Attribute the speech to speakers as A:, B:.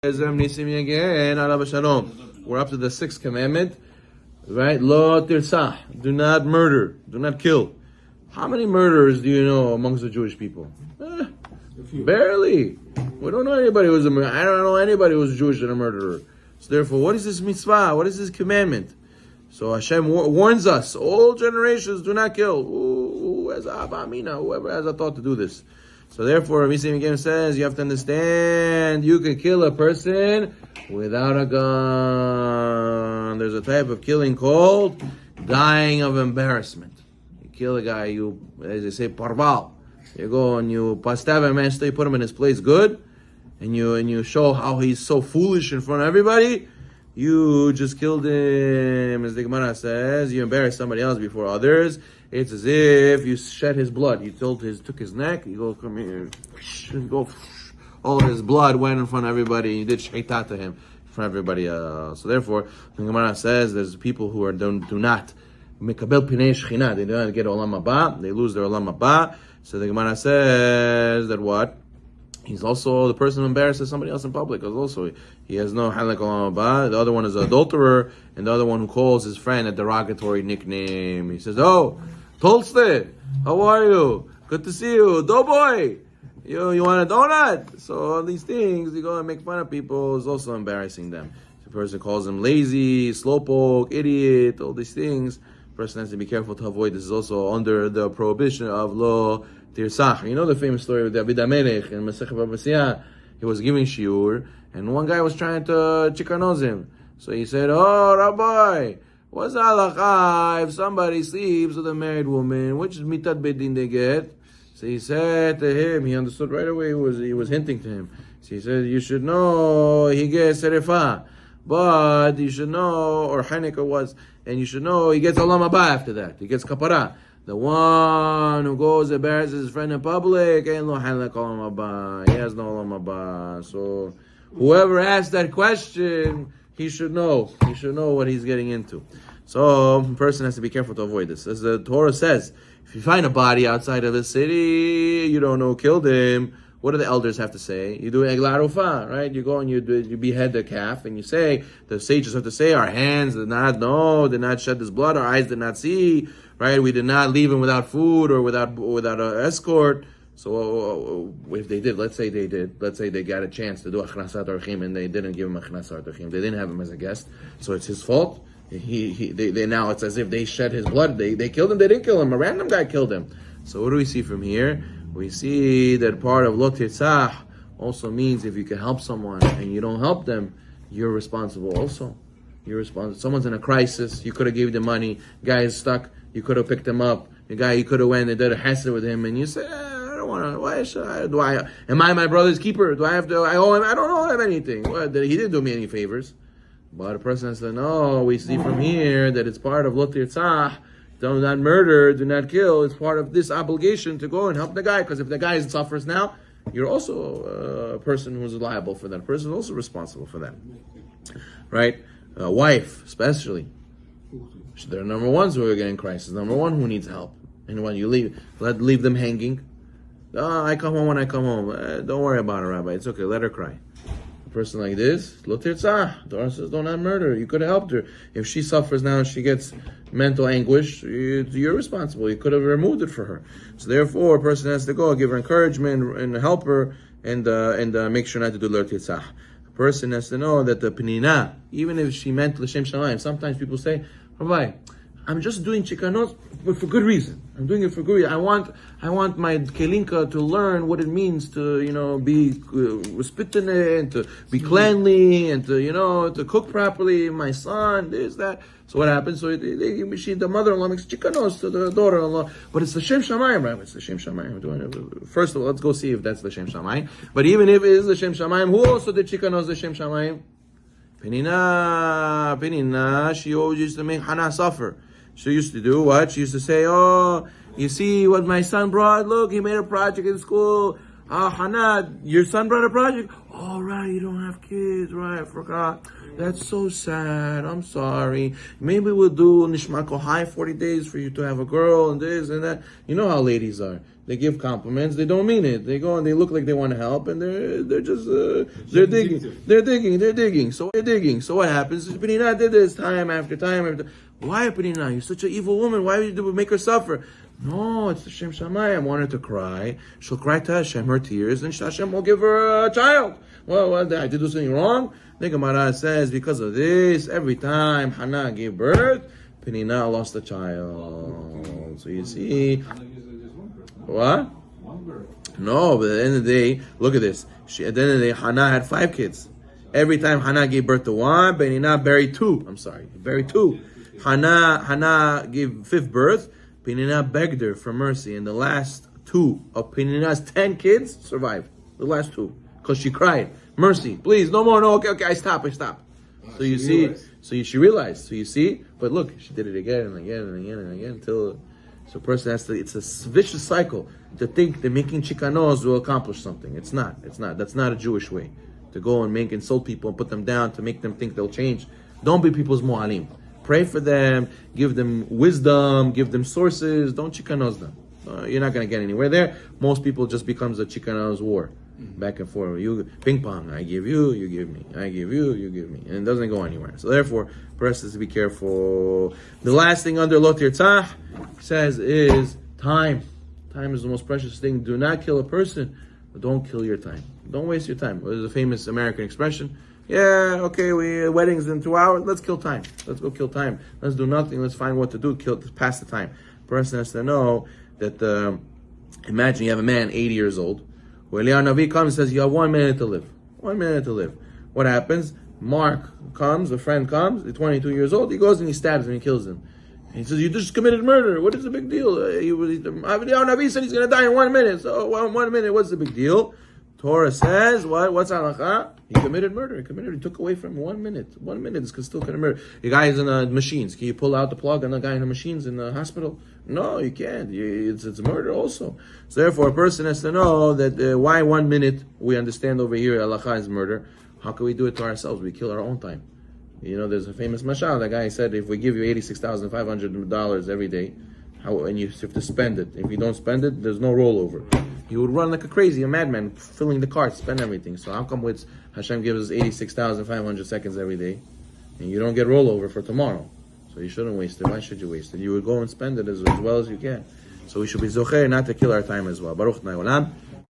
A: Again, alav shalom. We're up to the sixth commandment, right? Lo tirsah. Do not murder. Do not kill. How many murderers do you know amongst the Jewish people? Barely. We don't know anybody who's a murderer. I don't know anybody who's Jewish and a murderer. So therefore, what is this mitzvah? What is this commandment? So Hashem warns us, all generations do not kill. Who has a avamina? Whoever has a thought to do this. So therefore, Rabbi Zino again says, you have to understand, you can kill a person without a gun. There's a type of killing called dying of embarrassment. You kill a guy, you, as they say, parval. You go and you pastav a man, you put him in his place good, and you show how he's so foolish in front of everybody. You just killed him, as the Gemara says. You embarrassed somebody else before others. It's as if you shed his blood. You took his neck. You go, come here, and go. All his blood went in front of everybody. You did shaita to him in front of everybody else. So therefore, the Gemara says there's people who do not mekabel pinei shechina. They do not get olam haba. They lose their olam haba. So the Gemara says that what? He's also the person who embarrasses somebody else in public. Because also he has no halak olam haba. The other one is an adulterer, and the other one who calls his friend a derogatory nickname. He says, "Oh, Tolstoy, how are you? Good to see you, doughboy. You want a donut?" So all these things, you go and make fun of people, is also embarrassing them. The person calls them lazy, slowpoke, idiot, all these things. The person has to be careful to avoid. This is also under the prohibition of lo tirsach. You know the famous story of David HaMelech in Masechet Bava Basra. He was giving shiur, and one guy was trying to chikanose him. So he said, "Oh, Rabbi, what's halakha if somebody sleeps with a married woman? Which mitat bedin they get?" So he said to him, he understood right away. He was hinting to him. So he said, "You should know he gets serifa, but you should know, or Hanukkah was, and you should know he gets olam haba after that. He gets kapara. The one who goes embarrasses his friend in public, ain't no halak olam haba. He has no olam haba." So whoever asked that question, he should know. He should know what he's getting into. So a person has to be careful to avoid this. As the Torah says, if you find a body outside of the city, you don't know who killed him. What do the elders have to say? You do egla rufa, right? You go and you behead the calf, and you say, the sages have to say, our hands did not shed this blood, our eyes did not see, right? We did not leave him without food or without an escort. So if they did, let's say they got a chance to do achnasat orchim and they didn't give him achnasat orchim, they didn't have him as a guest, so it's his fault. They now it's as if they shed his blood. They killed him. They didn't kill him. A random guy killed him. So what do we see from here? We see that part of lo tirsach also means if you can help someone and you don't help them, you're responsible also. You're responsible. Someone's in a crisis. You could have gave them money. Guy is stuck. You could have picked him up. The guy, you could have went and did a hesed with him, and you say, why should I? Am I my brother's keeper? Do I have to? I owe him. I don't owe him anything. He didn't do me any favors. But a person has to know. We see from here that it's part of lo tirsach. Do not murder. Do not kill. It's part of this obligation to go and help the guy. Because if the guy suffers now, you're also a person who's liable for that. A person is also responsible for that, right? A wife, especially. They're number ones who are getting crisis. Number one who needs help. And when you leave them hanging. "Oh, I come home when I come home. Don't worry about it, Rabbi. It's okay. Let her cry." A person like this, lo tirsach. Torah says, "Do not murder." You could have helped her. If she suffers now and she gets mental anguish, you're responsible. You could have removed it for her. So therefore, a person has to go, give her encouragement and help her, and make sure not to do lo tirsach. A person has to know that the penina, even if she meant l'shem shamayim, sometimes people say, "Rabbi, I'm just doing chikanot, but for good reason. I'm doing it for good reason. I want my kelinka to learn what it means to, be respitinate, and to be cleanly, and to cook properly. My son, this, that." So what happens? So the mother-in-law makes chikanos to the daughter-in-law, but it's the Shem Shamayim, right? It's the Shem Shamayim. First of all, let's go see if that's the Shem Shamayim. But even if it is the Shem Shamayim, who also did chikanos the Shem Shamayim? Penina, she always used to make Hannah suffer. She used to do what? She used to say, "Oh, you see what my son brought? Look, he made a project in school. Hannah, your son brought a project? Oh, right, you don't have kids, right? I forgot. That's so sad. I'm sorry. Maybe we'll do Nishma Kohai 40 days for you to have a girl and this and that." You know how ladies are. They give compliments. They don't mean it. They go and they look like they want to help, and they're just they're digging. So what happens? Penina did this time after time after. Why, Penina? You're such an evil woman. Why would you make her suffer? No, it's the Shem Shammai. I want her to cry. She'll cry to Hashem her tears, and Hashem will give her a child. Well, I did do something wrong. The Gemara says because of this, every time Hannah gave birth, Penina lost a child. So you see, what? No, but at the end of the day, look at this. At the end of the day, Hannah had 5 kids. Every time Hannah gave birth to one, Penina buried 2. Buried 2. Hannah gave 5th birth. Penina begged her for mercy, and the last 2 of Penina's 10 kids survived. The last 2, because she cried, "Mercy, please, no more, no, okay, I stop." So you see, she realized. So you see, but look, she did it again and again and again and again until. So a person has to. It's a vicious cycle to think that making chikanos will accomplish something. It's not. That's not a Jewish way to go and insult people and put them down to make them think they'll change. Don't be people's mu'alim. Pray for them, give them wisdom, give them sources. Don't chikanos them. You're not going to get anywhere there. Most people just becomes a chikanos war. Back and forth. You ping pong. I give you, you give me. I give you, you give me. And it doesn't go anywhere. So therefore, person has to be careful. The last thing under Lo Tirtzah says is time. Time is the most precious thing. Do not kill a person, but don't kill your time. Don't waste your time. There's a famous American expression. Yeah, okay, weddings in 2 hours. Let's kill time. Let's go kill time. Let's do nothing. Let's find what to do. Pass the time. Person has to know that. Imagine you have a man 80 years old. When Eliyahu Navi comes and says, you have 1 minute to live. 1 minute to live. What happens? Mark comes, a friend comes, he's 22 years old, he goes and he stabs him, he kills him. And he says, you just committed murder. What is the big deal? Eliyahu Navi said he's going to die in 1 minute. So 1 minute, what's the big deal? Torah says, what's halakha? He committed murder. He took away from him 1 minute. 1 minute is still commit murder. The guy is in the machines. Can you pull out the plug on the guy in the machines in the hospital? No, you can't. It's murder also. So therefore, a person has to know that why 1 minute, we understand over here, halakha is murder. How can we do it to ourselves? We kill our own time. There's a famous mashal. That guy said, if we give you $86,500 every day, and you have to spend it. If you don't spend it, there's no rollover. You would run like a crazy, a madman, filling the cart, spend everything. So how come Hashem gives us 86,500 seconds every day, and you don't get rollover for tomorrow? So you shouldn't waste it. Why should you waste it? You would go and spend it as well as you can. So we should be zocher not to kill our time as well. Baruch Na'olam.